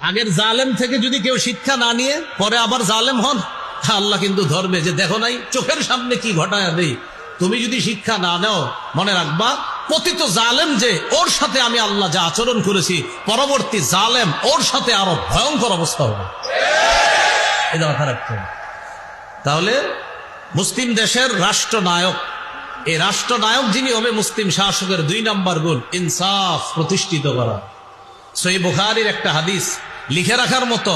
আগের জালেম থেকে যদি কেউ শিক্ষা না নিয়ে পরে আবার জালেম হন, আল্লাহ কিন্তু ধরবে যে দেখো নাই চোখের সামনে কি ঘটায় দেই। তুমি যদি শিক্ষা না নাও, মনে রাখবা পতিত জালেম যে ওর সাথে আমি আল্লাহ যা আচরণ করেছি, পরবর্তী জালেম ওর সাথে আরো ভয়ঙ্কর অবস্থা হবে। এটা মাথা রাখতে হবে। তাহলে মুসলিম দেশের রাষ্ট্রনায়ক, এই রাষ্ট্রনায়ক যিনি হবে, মুসলিম শাসকের 2 নম্বর গুণ ইনসাফ প্রতিষ্ঠিত করা। সহিহ বুখারীর একটা হাদিস লিখে রাখার মতো,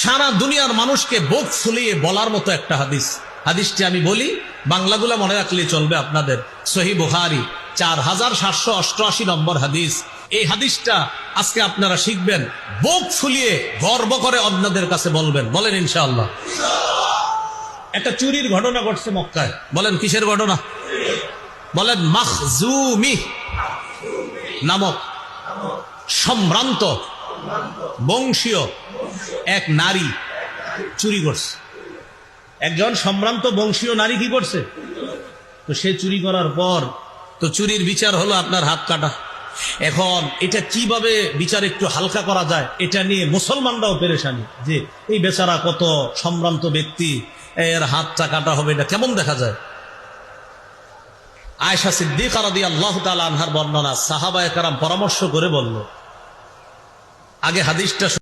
সারা দুনিয়ার মানুষকে বুক ফুলিয়ে বলার মতো একটা হাদিস। হাদিসটি আমি বলি, বাংলাগুলা মনে রাখলে চলবে আপনাদের। সহিহ বুখারী 4788 নম্বর হাদিস। এই হাদিসটা আজকে আপনারা শিখবেন, বুক ফুলিয়ে গর্ব করে অন্যদের কাছে বলবেন। বলেন ইনশাআল্লাহ। একটা চুরির ঘটনা ঘটছে মক্কায়। বলেন কিসের ঘটনা? বলেন মাখজুমি নামক সম্ভ্রান্ত বংশীয় এক নারী চুরি করছে। একজন সম্ভ্রান্ত বংশীয় নারী কি করছে? তো সে চুরি করার পর তো চুরির বিচার হলো আপনার হাত কাটা। এখন এটা কিভাবে বিচার একটু হালকা করা যায়, এটা নিয়ে মুসলমানরাও পেরেশানি যে এই বেচারা কত সম্ভ্রান্ত ব্যক্তি, এর হাতটা কাটা হবে, এটা কেমন দেখা যায়। আয়েশা সিদ্দিকা রাদিয়াল্লাহু তাআলা আনহার বর্ণনা, সাহাবায়ে কেরাম পরামর্শ করে বলল, আগে হাদিসটা